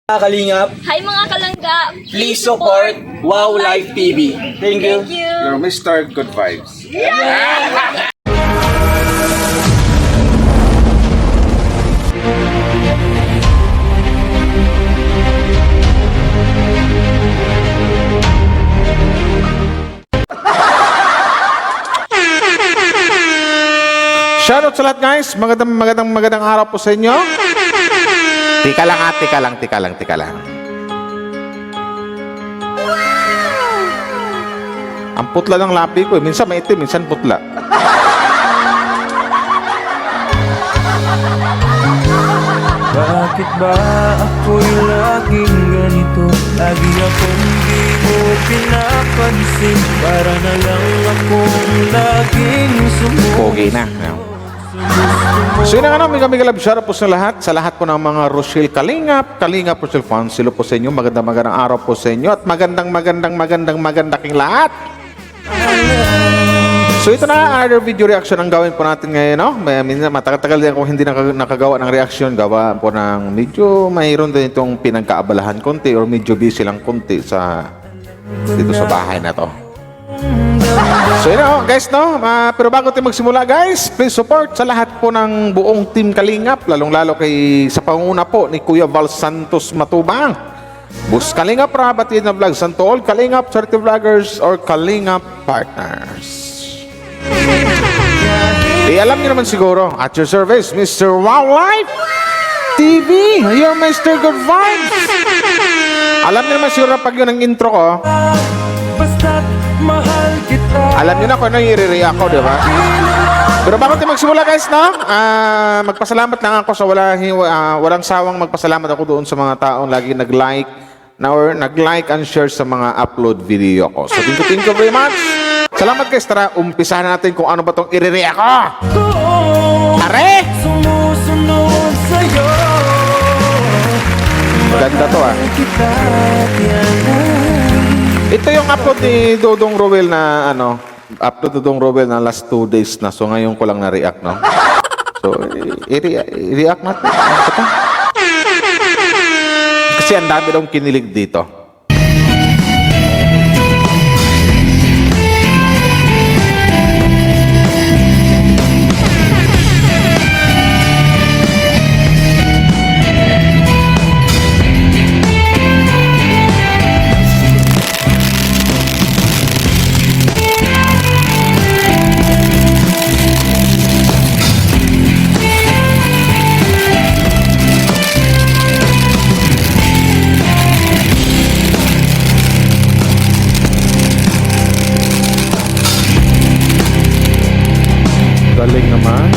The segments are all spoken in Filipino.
Mga Kalingap, Hi mga kalangga! please support Wow Life TV. Thank you. Thank you! You're Mr. Good Vibes. Shoutout sa lahat guys. Magandang araw po sa inyo. Tika lang. Ang putla ng labi ko. Minsan maitim, minsan putla. Bakit ba ako'y laging ganito? Lagi akong di mo pinapansin. Para na lang akong laging Pogi na. So yun ang mga love, shoutout po sa lahat po ng mga Rochelle Kalingap Rochelle fans, silo po sa inyo, magandang araw po sa inyo at magandang king lahat. So ito na, other video reaction ang gawin po natin ngayon, no? Minsan matagal din ako hindi nakagawa ng reaction, gawa po ng medyo mayroon din itong pinagkaabalahan konti or medyo busy lang konti dito sa bahay na to. So yun know, guys, no? Pero bago tayo magsimula guys, please support sa lahat po ng buong Team Kalingap, lalong-lalo sa panguna po ni Kuya Val Santos Matubang, Bus Kalingap Rab at Yun na Vlog, Santo All Kalingap, Charity Vloggers or Kalingap Partners. Alam niyo naman siguro, at your service, Mr. Wow Life TV, you're Mr. Good Vibes. Alam niyo naman siguro pag yun ang intro ko, basta't mahal kita. alam niyo na kung ano yung i-react ko, di ba? Pero bago tayo magsimula guys, no? Magpasalamat lang ako sa walang sawang magpasalamat ako doon sa mga taong lagi nag-like and share sa mga upload video ko. So thank you very much. Salamat guys. Tara, umpisahan natin kung ano ba itong i-react ko. Are! Sumusunod sa'yo. Maganda to Ito yung upload ni Dodong Rowell na upload Dodong Rowell na last 2 days na. So ngayon ko lang na-react, no? So, i-react natin. Ito. Kasi ang dami daw kinilig dito. Galing naman.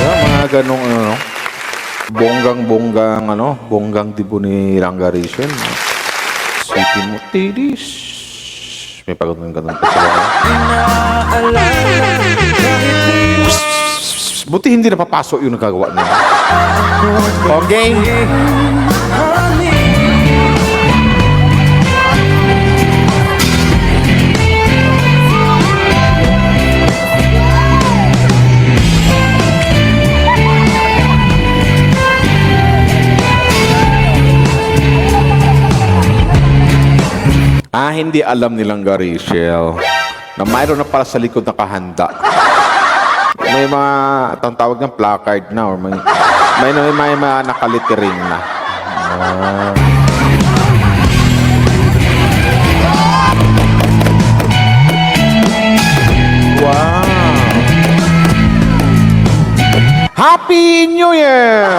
Mga ganong bonggang dibo ni Rangarishan. Sweetie mo, tidis. May ganun pa sila. Buti hindi napapasok yung nagagawa niya. Okay. Hindi alam nilang Garishel na mayroon na pala sa likod na kahanda. May mga tawag ng placard na or may mga nakalittering na. Wow! Happy New Year!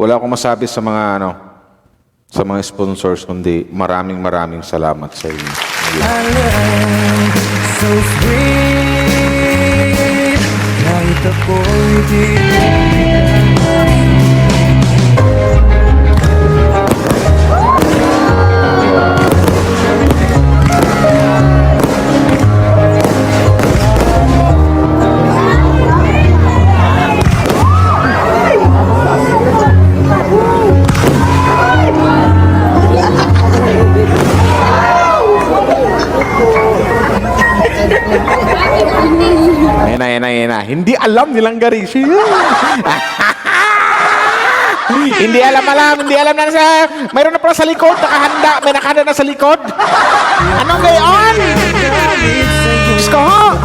Wala akong masabi sa mga sa mga sponsors, kundi maraming salamat sa inyo. I love so sweet. Kahit ako'y di Ayan na. Hindi alam nilang Garishi. Hindi alam. Hindi alam na sa... Mayroon na pala sa likod. Nakahanda. May nakahanda na sa likod. Anong gayon? Diyos ko ho.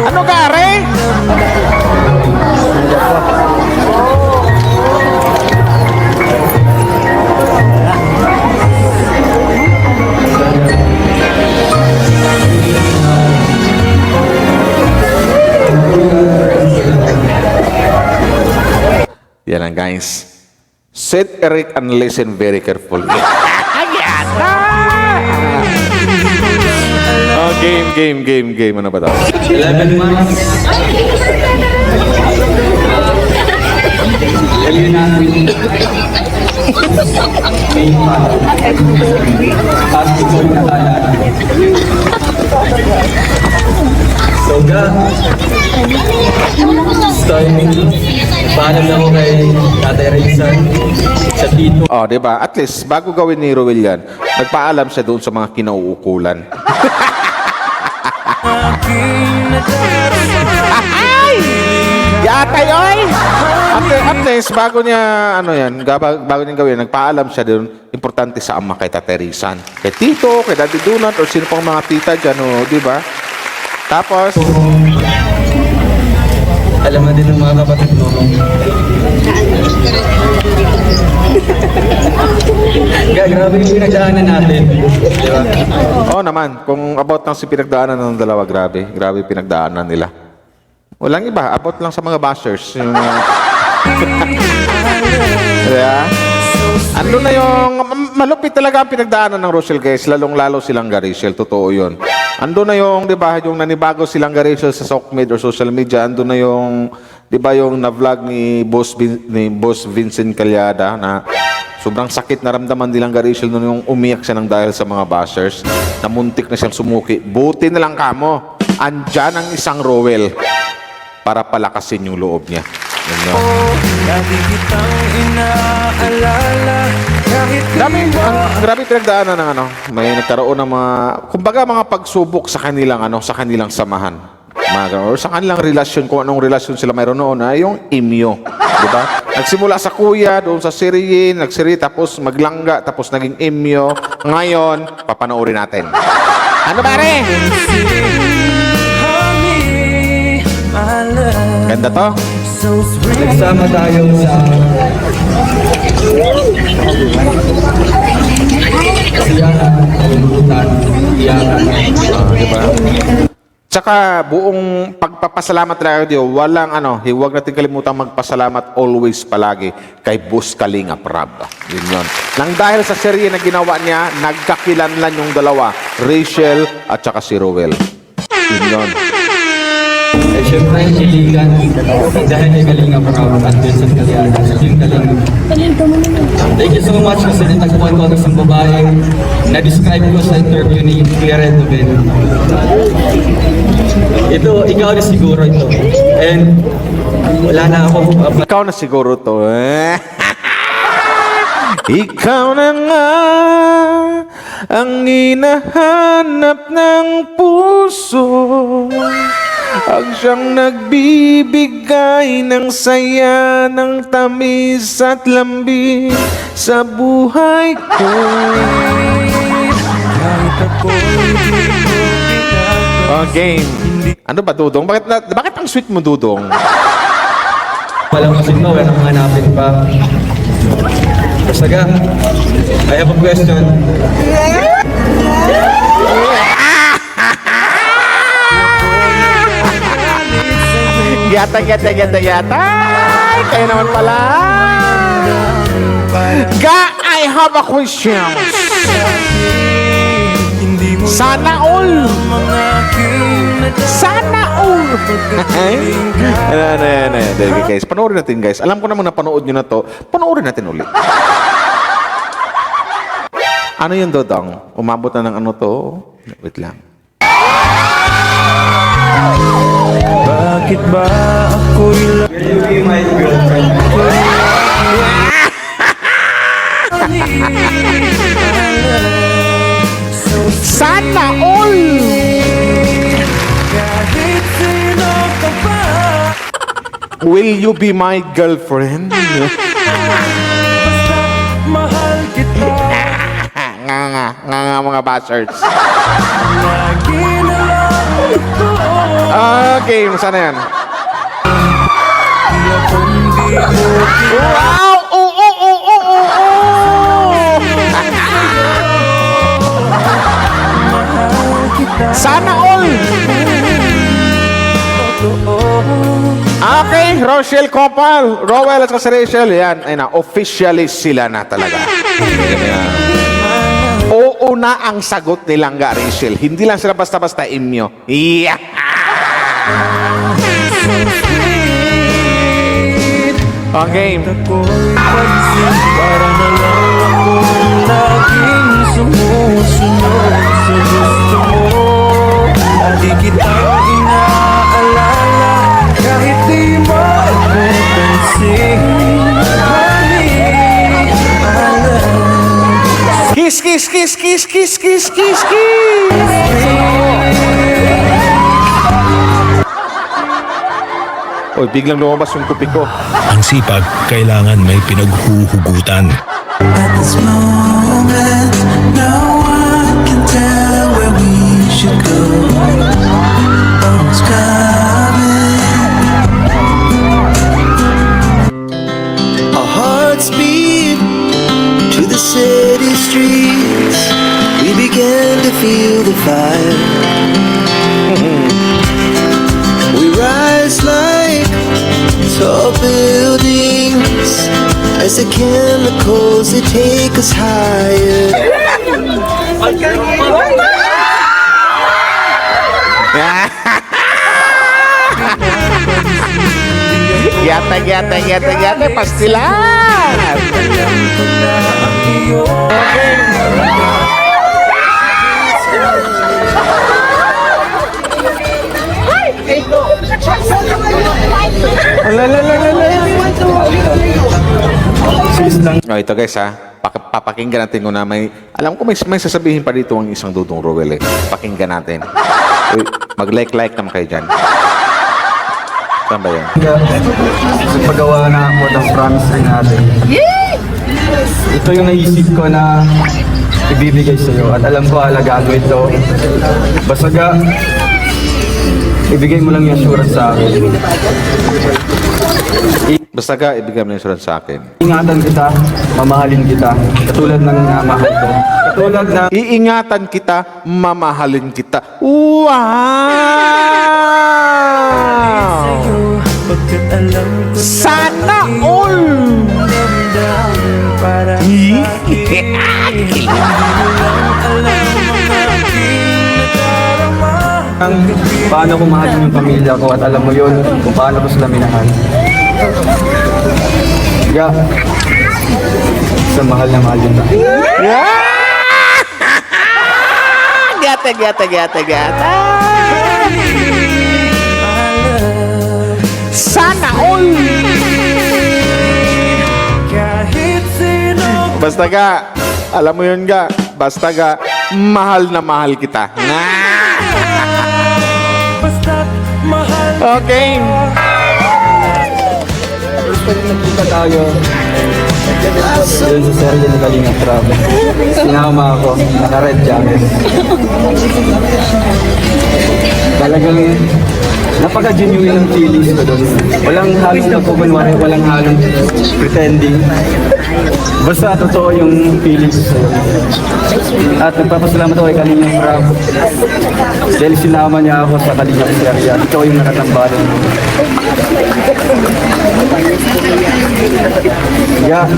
Ano gare? Yan lang guys. Sit Eric and listen very carefully. Ayan na! Oh, game. Ano ba daw? 11 months. Ayun natin. May basketball na tayo. So, starting, paalam na ko kay Tatay Rizal sa tito. Oh, di ba? At least, bago gawin ni Ruel yan, nagpaalam siya doon sa mga kinauukulan. Ay! Yatay, oy! At least, bago niya, bago niya gawin, nagpaalam siya doon, importante sa ama kay Tatay Rizal. Kay Tito, kay Daddy Donut, or sino pang mga tita dyan, di ba? Tapos, Alam na din ng mga kapatid mo. Grabe yung pinagdaanan natin. Di ba? oo naman, kung about lang si pinagdaanan ng dalawa, grabe pinagdaanan nila. Walang iba, about lang sa mga bashers. Yung, yeah. Ando na yung, malupit talaga ang pinagdaanan ng Rochelle guys, lalong-lalo silang Gariciel, totoo yun. Ando na yung, di ba, yung nanibago silang Gariciel sa Sokmed or social media, ando na yung, di ba, yung na-vlog ni Boss Vincent Calyada na sobrang sakit na ramdaman nilang Gariciel noon yung umiyak siya ng dahil sa mga bashers, na muntik na siyang sumuki. Buti na lang kamo, andyan ang isang Rowell para palakasin yung loob niya. Yun. lagi kitang inaalala. Kahit Grabe pinagdaanan ng may nagkaroon ng mga, kumbaga mga pagsubok sa kanilang samahan. Or sa kanilang relasyon, kung anong relasyon sila mayroon noon, ay yung imyo. Diba? Nagsimula sa kuya, doon sa siriyin, tapos maglangga, tapos naging imyo. Ngayon, papanoorin natin. Ano pare? Ganda to? Nagsama tayo sa kasiyahan, kalulutan, iyakan. Diba? Tsaka buong pagpapasalamat tayo, huwag natin kalimutan magpasalamat always palagi kay Boss Kalinga Prab. Yun. Nang dahil sa serye na ginawa niya, nagkakilanlan yung dalawa, Rachel at saka si Rowell. Yun. Eh, syempre, hiligan dahil kay Kalinga Prab at Vincent Calyada sa Team Kalinga. Thank you so much kasi natagpuan ko ang isang babae na-describe ko sa interview ni Kuya Red Ruben. Ikaw na siguro ito. And wala na ako. Ikaw na siguro to. Ikaw na nga ang hinahanap ng puso, ang siyang nagbibigay ng saya, ng tamis at lambing sa buhay ko. Oh, game. Ano ba, Dudong? Bakit ang sweet mo, Dudong? Walang kasing wala nang hanapin pa. Kasaga, I have a question. Yata. Ay, kayo naman pala. have a question. Hindi mo Sana all. mga aking Sana all. Ano. Dahil guys, panoorin natin guys. Alam ko namang napanood nyo na to. Panoorin natin ulit. Ano yun, Dodong? Umabot na ng ano to? Wait lang. Bakit ba ako'y Will you be my girlfriend? Sana all. kahit sino ka pa? Will you be my girlfriend? Mahal kita. nga mga bastards. Lagi na lang ito. Okay, sana yan? Di akong di mo Wow! mahal kita. Sana all! Totoo. Okay, Rochelle Copal, Rowell at si Rachel, yan, ay na, officially sila na talaga. Oo na ang sagot nilang ga, Rachel. Hindi lang sila basta-basta imyo. Yeah! Okay. Ako'y pansin para na lang akong laging sumusunod sa gusto mo. At di kitang inaalala kahit di mo ako pansin. Honey, alam. Kiss, kiss, kiss, kiss, kiss, kiss, kiss, kiss! Oy, biglang lumabas yung kupi ko. Ang sipag, kailangan may pinaghuhugutan. At this moment, no one can tell where we should go. What's coming? Our hearts beat to the city streets. We began to feel the fire. We rise like tall buildings as the chemicals they take us higher. Yate, pastilan! Oh, ito guys ha, papakinggan natin kung na may, alam ko may sasabihin pa dito ang isang Dudong Rowell eh. Pakinggan natin. Uy, mag-like naman kayo dyan. Saan ba yan? Paggawa na ako ng promise ring natin. Ito yung naisip ko na ibibigay sa iyo at alam ko alagaan mo ito. Basta ibigay mo lang yung assurance sa akin. Basta ka, ibigay mo na insurance sa akin. Ingatan kita, mamahalin kita, katulad ng mahal ko. Katulad na Iingatan kita, mamahalin kita. Wow! Pagkat alam ko na Sana all! damdam para sa akin. Hindi mo lang alam ang aking nadarama. paano ko mahalin yung pamilya ko at alam mo yun kung paano ko sila minahal. Kaya, sa mahal na mahal yun. Gata. Sana all! Kahit sino Basta ka, alam mo yun ka, basta ka, mahal na mahal kita. basta't mahal Okay. First time nagkita tayo, doon sa serye ni Kalinga Prab. Sinama ako, naka-red jacket. Talagang napaka-genuine ng feelings ko doon. Walang halong nagkukunwari, walang halong pretending. Basta totoo yung feelings ko sa'yo. At nagpapasalamat ako kay Kalinga Prab. Dahil sinama niya ako sa Kalinga serye. Ikaw yung nakatambalan mo. Yeah.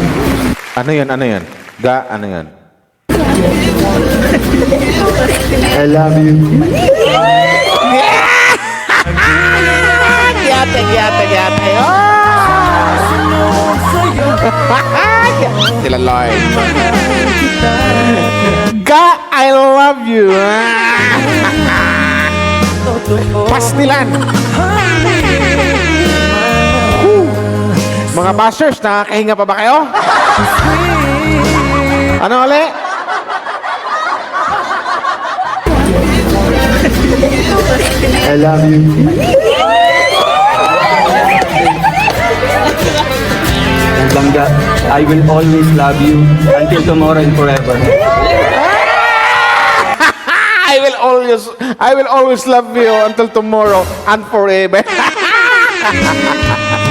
Ano yan? Ga, ano yan? I love you. Giyate. Sila Lloyd. Ga, I love you. Pastilan. Mga bashers, nakakahinga pa ba kayo? Ano ulit? I love you. Bangga, I will always love you until tomorrow and forever. I will always love you until tomorrow and forever.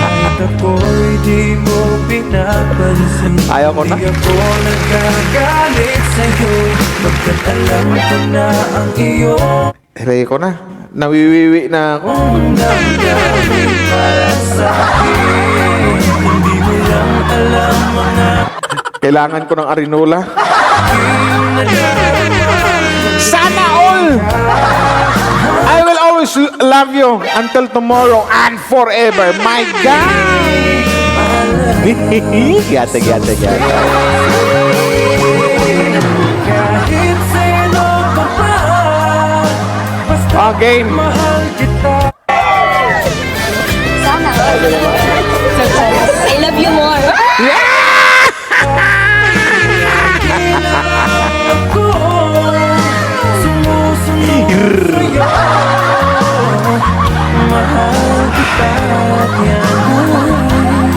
Kahit ako'y di mo pinapansin, Ayaw ko na. di ako nagkagalit sa'yo, pagkat alam ko na ang iyong Hiray ko na. Nawiwiwi na ako. damdamin para sa'kin. Hindi mo lang alam mga Kailangan ko ng arinola. aking nadarama. Sana all! I will always love you until tomorrow and forever. My God! Gata. Kahit sino ka pa, basta Again. mahal kita. Sana. I love you more. Ako, sumusunod sa'yo. Mahal kita, yan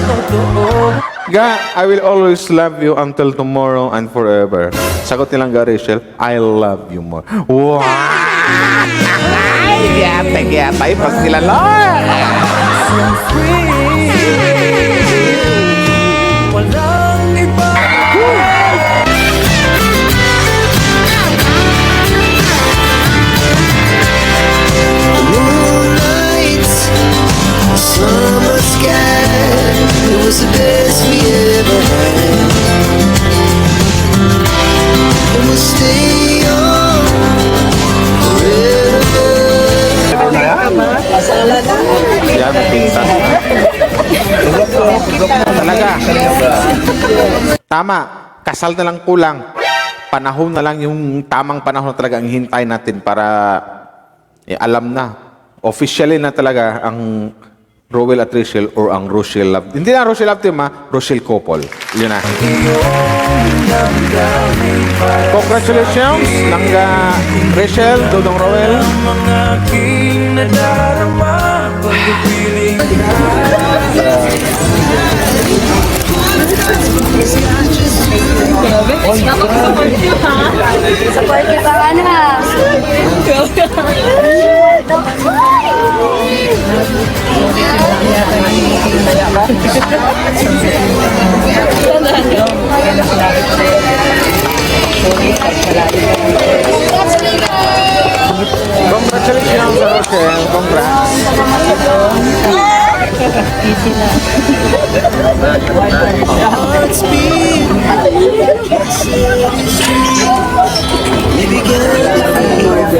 totoo. Ga, I will always love you until tomorrow and forever. Sagot nilang ga, Rachel, I love you more. Wow! Gata. Ipas sila, Lord! So sweet. Walang iba. Moonlights, summer sky, it was the best we ever had. And we'll stay on forever. Yan, pinta. Talaga. Tama. Kasal na lang kulang. Panahon na lang yung tamang panahon na talaga ang hintay natin para alam na. Officially na talaga ang Rowell at Rachel or ang Rochelle Love. Hindi na Rochelle Love Team ha, Rochelle Couple. Yun na. Congratulations, Langga Rachel, Dodong Rowell. Ang aking nadarama, pagpipiling Supportive ka na. Congratulations, Rochelle. Congrats. Hearts beat. We began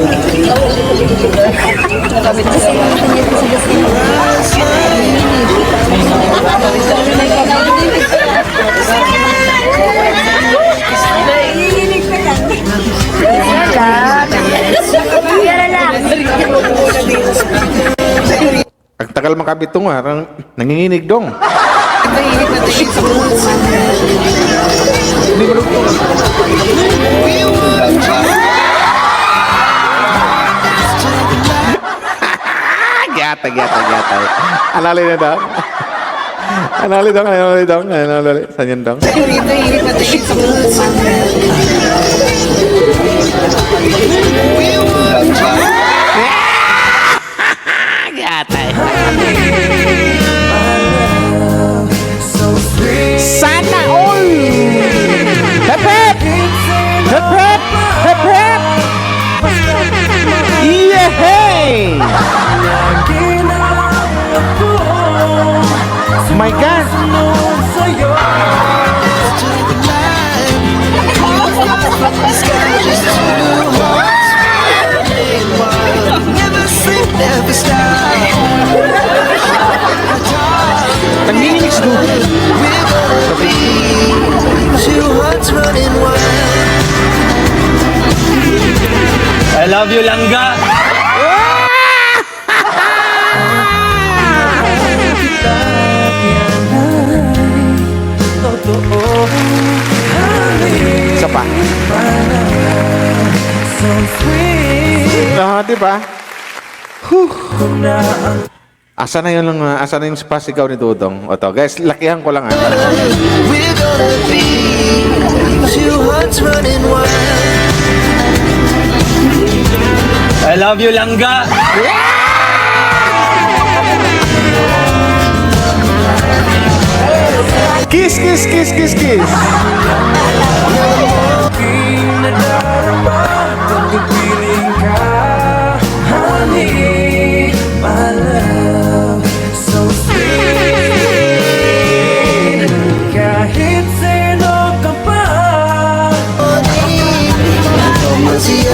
Ang tagal makabitong ha, nanginginig dong. Hindi mo Gata. Anali na daw. Anali dong. Saan yan dong? Sana all! Hep hep! Hep hep! Hep hep! Yehey! My God! love you, Langga! Kita yan ay totoo. Halik Isa pa. so sweet Di ba? kung na ang Asa na yung pasigaw ni Dudong? O to, guys, lakihan ko lang We're gonna be two hearts running wild. I love you, Langga! Kiss, kiss, kiss, kiss, kiss. aking nadarama pag pipiling ka. Honey, my love, so sweet. Kahit sino ka pa. What's the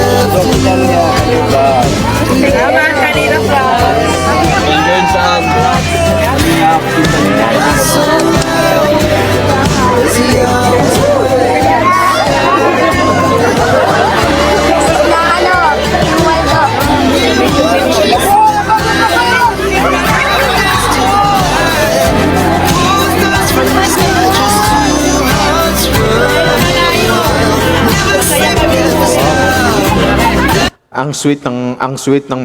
ang sweet ng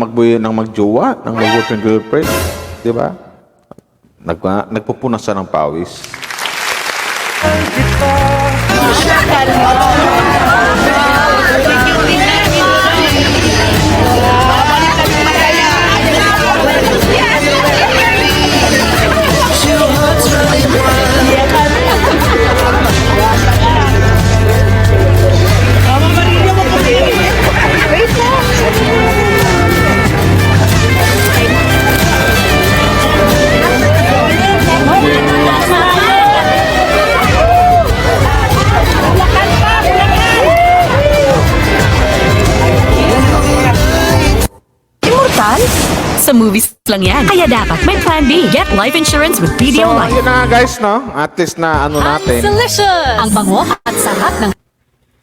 magjowa, ng mag-boyfriend girlfriend, 'di ba? Nagpupunas siya ng pawis. two hearts running wild. Immortal? Sa movies lang yan. Kaya dapat may plan B. Get life insurance with BDO So, Life. yun na nga, guys, no? At least na natin. Delicious! Ang bango at sarap ng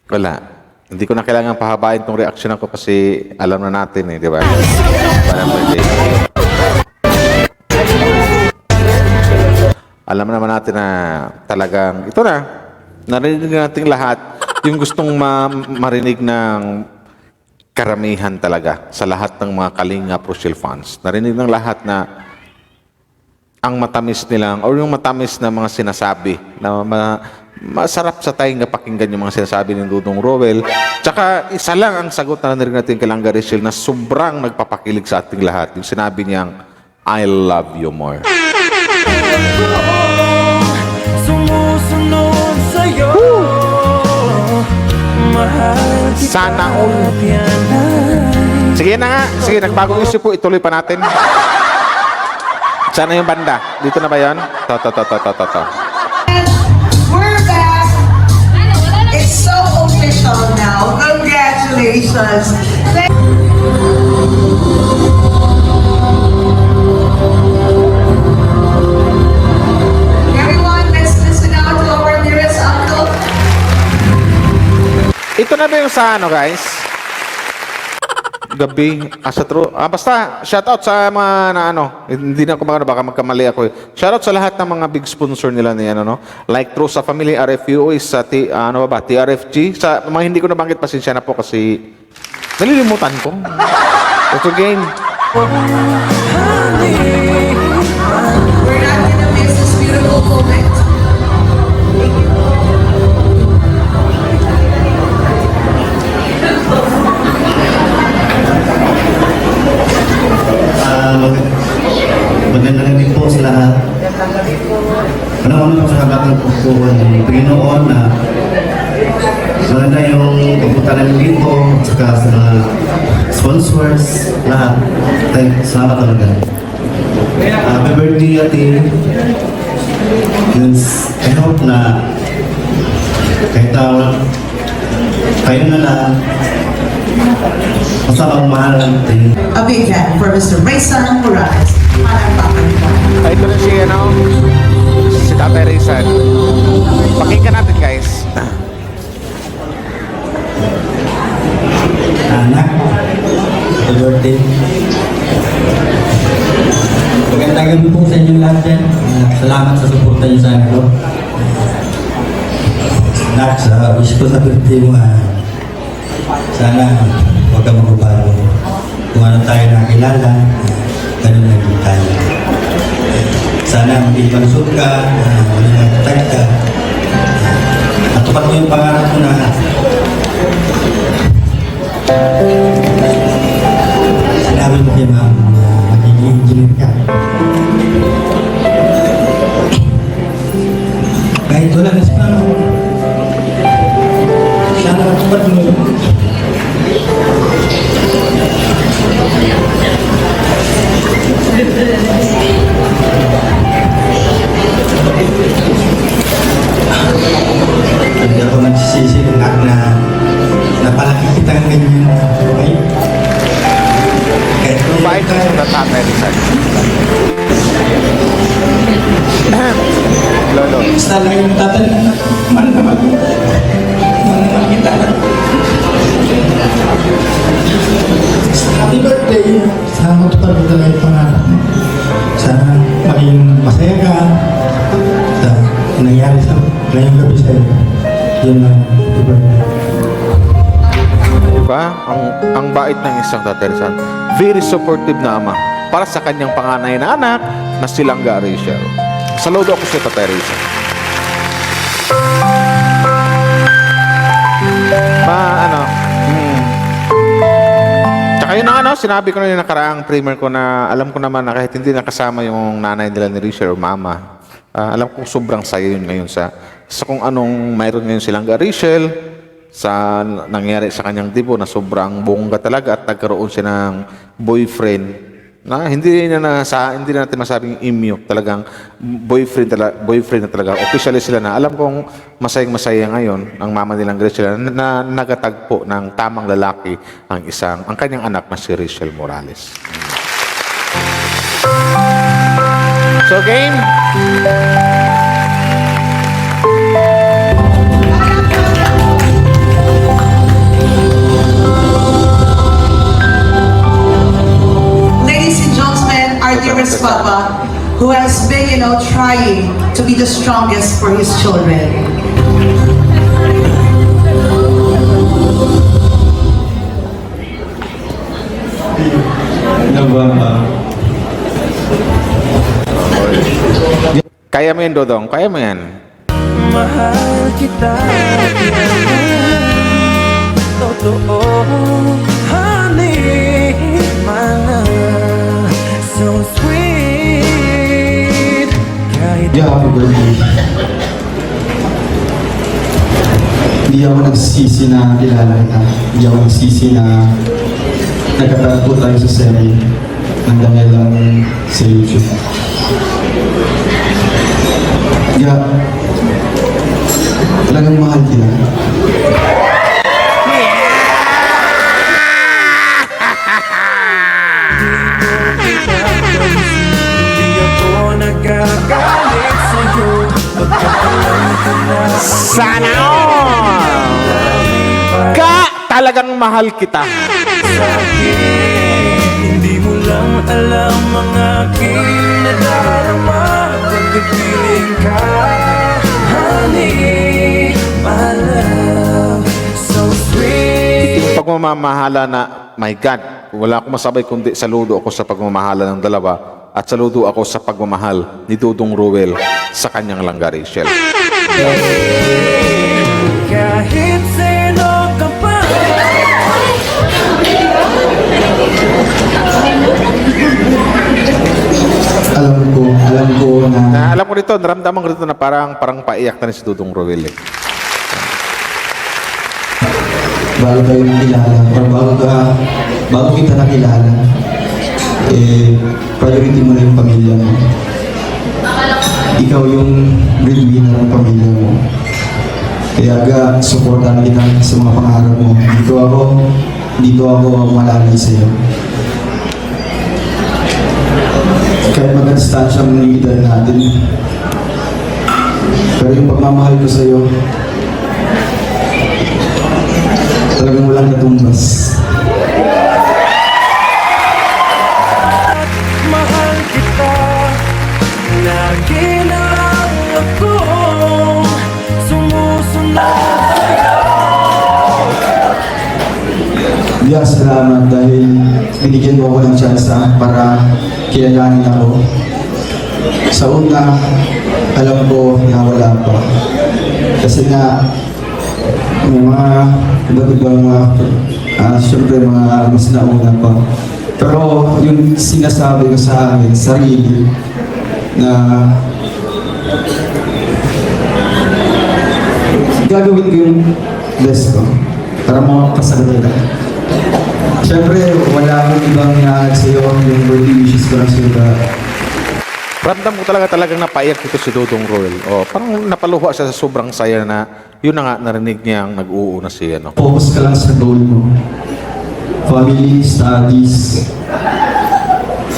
Wala. Hindi ko na kailangan pahabain tong reaction ako kasi alam na natin di ba? Parang pwede. Alam naman natin na talagang, ito na, narinig natin lahat yung gustong marinig ng karamihan talaga sa lahat ng mga Kalinga Rochelle fans. Narinig ng lahat na ang matamis nilang, or yung matamis na mga sinasabi na masarap sa tayong napakinggan yung mga sinasabi ni Dudong Rowell. Tsaka isa lang ang sagot na narinig natin kay Langga Rochelle na sobrang nagpapakilig sa ating lahat. Yung sinabi niyang, I love you more. Sumusunod sa'yo. Mahal kita. Sana all. Yan ay Sige na nga. Sige, nagbagong isip po. Ituloy pa natin. Sana yung banda. Dito na ba yun? To. We're back. It's so official now. Congratulations. Everyone, let's listen out to our dearest uncle. Ito na ba yung sa guys? Gabi. Basta, shoutout sa mga hindi na ako baka magkamali ako. Shoutout sa lahat ng mga big sponsor nila ni Like True sa Family, RFUO is sa TRFG. Sa mga hindi ko nabanggit, pasensya na po kasi nalilimutan ko. Ito game. We're not gonna miss this beautiful moment. Magandang gabi po sa lahat. Una-una po sa kabatang pupuan ng Panginoon na maganda yung pagpunta namin dito saka sa mga sponsors, lahat. Salamat talaga. Happy birthday, Ate. I hope na kahit kayo na lang basta magmahal natin. A big hand for Mr. Raysan Morales. Palakpakan po. Ay, ito na si Tatay Rizal. Pakinggan natin, guys. Anak, Anak, sa wish ko sa birthday mo, sana huwag ka magbabago. Kung ano tayo nakilala, ganun lang din tayo. Sana hindi malusog ka, hindi magtatag ka. Matupad mo yung pangarap mo na sinabi mo kay ma'am na magiging engineer ka. Kahit wala na siya, sana matupad mo yun. Hindi ako nagsisisi na napalaki kita ng ganyan. Okay? Kahit Bait ka sa tatay Rizal. Lolo. basta lang yung tatay, mahal naman kita. Happy birthday! Sana matupad mo talaga yung pangarap mo. Sana maging masaya ka. Sa nangyari sa ngayong gabi sa'yo. Yun lang. Happy birthday. Diba? Ang bait ng isang tatay Rizal. Very supportive na ama para sa kanyang panganay na anak na si Langga Rachel. Saludo ako sa tatay Rizal. Tsaka yun ang sinabi ko na yung nakaraang primer ko na alam ko naman na kahit hindi nakasama yung nanay nila ni Rachel o mama, alam ko sobrang saya yun ngayon sa kung anong mayroon ngayon silang Rachel, sa nangyari sa kanyang dibo na sobrang bongga talaga at nagkaroon siya ng boyfriend na hindi natin masabing imyo, talagang boyfriend na talaga. Officially sila na. Alam kong masayang-masaya ngayon ang mama nilang Rachel na nagatagpo ng tamang lalaki ang kanyang anak na si Rachel Morales. So game. Ladies and gentlemen, our dearest Papa, who has been, trying to be the strongest for his children. Kaya mo yan, Dodong. Kaya mo yan. Mahal kita, totoo, honey, my love, so sweet. Kahit Happy birthday. Hindi ako nagsisi na kilala kita. Hindi ako nagsisi na nagkatagpo tayo sa serye ng dahil lang sa YouTube. Kaya, talagang mahal kita. hindi ako nagagalit sa'yo, pagkakalang ka na Sana all! Talagang mahal kita. sa'kin. Hindi mo lang alam ang aking nadarama, pagpipiling ka, honey, my love, so sweet. Pagmamahala na, my God, wala akong masabay kundi saludo ako sa pagmamahala ng dalawa at saludo ako sa pagmamahal ni Dudong Ruel sa kanyang Langga Rachel. Kahit sino ka pa, Alam ko na Alam ko dito, naramdaman ko dito na parang paiyak na rin si Dudong Ruel. bago tayo nakilala or bago kita nakilala, priority mo na yung pamilya mo. Ikaw yung breadwinner ng pamilya mo. Kaya supportan kita sa mga pangarap mo. Dito ako malalay sa'yo. Kahit mag-distansya ang niligitan natin, pero yung pagmamahal ko sa'yo, talagang walang natumbas. mahal kita, lagi na lang akong sumusunod. Julia, salamat dahil binigyan mo ako ng chance para kilalanin ako. Sa una, alam ko na wala pa. Kasi nga, may mga iba't ibang syempre mga mas nauna pa. Pero yung sinasabi ko sa akin, sarili, na gagawin ko yung best ko para makapasal nila. Siyempre, wala akong ibang inaad sa'yo yung birthday wishes ko lang sa'yo. Ramdam ko talagang napaiyak ito si Dodong Roel. O, parang napaluha siya sa sobrang saya na yun na nga narinig niya ang nag-uuna siya. No? Focus ka lang sa goal mo. Family, studies.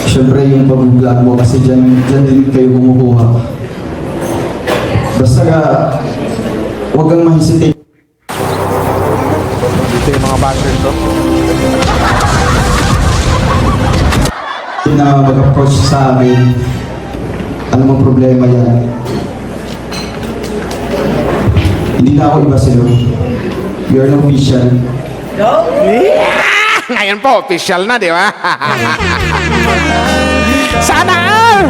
Siyempre yung pag-vlog mo kasi dyan din kayo kumukuha. Basta ka, huwag kang mahisitate. Dito yung mga bashers to. Na mag-approach sa akin, ano mang problema yan. Hindi na ako iba sa'yo. You're an official. Ngayon po, official na, di ba? Sana all!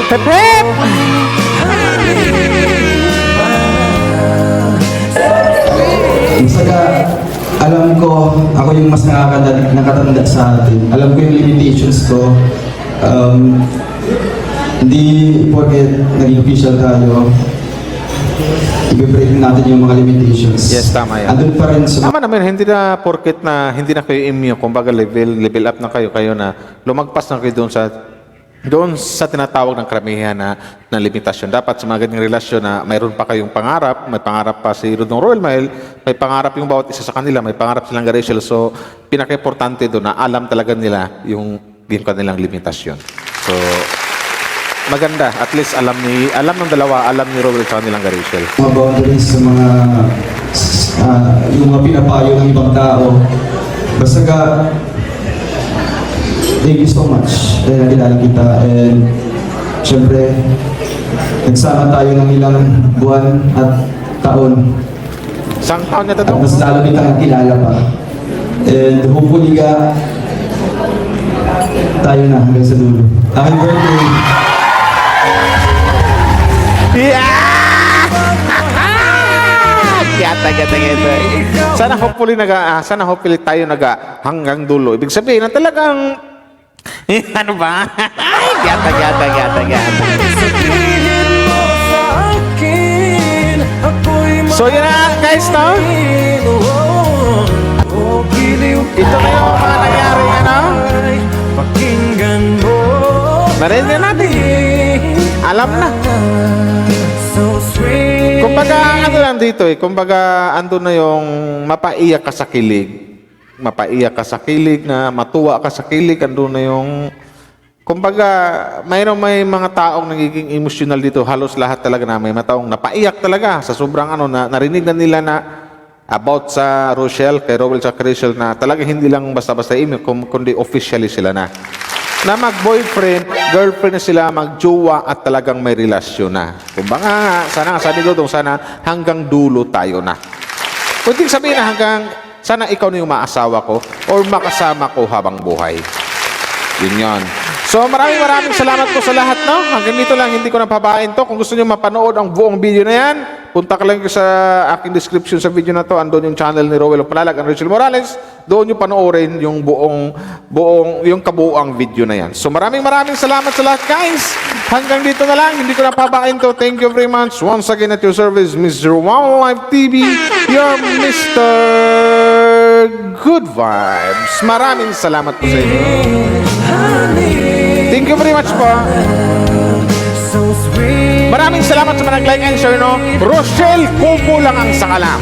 Hip hip! Saka, alam ko, ako yung mas nakatanda sa atin. Alam ko yung limitations ko. Hindi porket naging official tayo, i-break natin yung mga limitations. Yes, tama yan. Andun pa rin sa Tama naman, hindi na porket na hindi na kayo immune, kumbaga level up na kayo na lumagpas na kayo doon sa tinatawag ng karamihan na limitasyon. Dapat sa mga ganyang relasyon na mayroon pa kayong pangarap, may pangarap pa si Dodong Roel, may pangarap yung bawat isa sa kanila, may pangarap silang Rachel. So, pinaka-importante doon na alam talaga nila yung kanilang limitasyon. So, maganda. At least alam ng dalawa, alam ni Roel sa kanilang Rachel. mga boundaries sa mga yung mga pinapayo ng ibang tao. Basta ka, thank you so much dahil nakilala kita, and syempre nagsama tayo ng ilang buwan at taon Isang taon na at ito. mas lalo kita nakilala pa, and hopefully ka tayo na hanggang sa dulo. Happy birthday! Gata. Sana hopefully tayo hanggang dulo. Ibig sabihin na talagang ano ba? Gata. So yun na guys, no? Ito na yung mga nangyari, ano? Pakinggan mo. Narinig natin. Alam na. So sweet. Kumbaga, ano lang dito kumbaga, ando na yung mapaiyak ka sa kilig. Mapaiyak ka sa kilig, na matuwa ka sa kilig, ando na yung, kumbaga, may mga taong nagiging emotional dito. Halos lahat talaga na may mataong napaiyak talaga sa sobrang na narinig na nila na about sa Rochelle, kay Roel sa Rachel, na talaga hindi lang basta-basta email, kundi officially sila na mag-boyfriend, girlfriend na sila, mag-jowa at talagang may relasyon na. Kumbaga, sana sabi Dodong, sana hanggang dulo tayo na. Pwedeng sabihin na sana ikaw na yung maasawa ko or makasama ko habang buhay. Yun yun. So maraming salamat po sa lahat, no? Hanggang dito lang, hindi ko napabain to. Kung gusto niyo mapanood ang buong video na yan, punta ka lang sa aking description sa video na to. Andun yung channel ni Roel Palalag and Rachel Morales. Doon nyo panoorin yung yung kabuuang video na yan. So maraming salamat sa lahat, guys. Hanggang dito na lang, hindi ko napabain to. Thank you very much. Once again at your service, Mr. One Life TV, your Mr. Good Vibes. Maraming salamat po sa inyo. Thank you very much po. Maraming salamat sa mga nag-like and share, no? Rochelle Coco lang ang sakalam.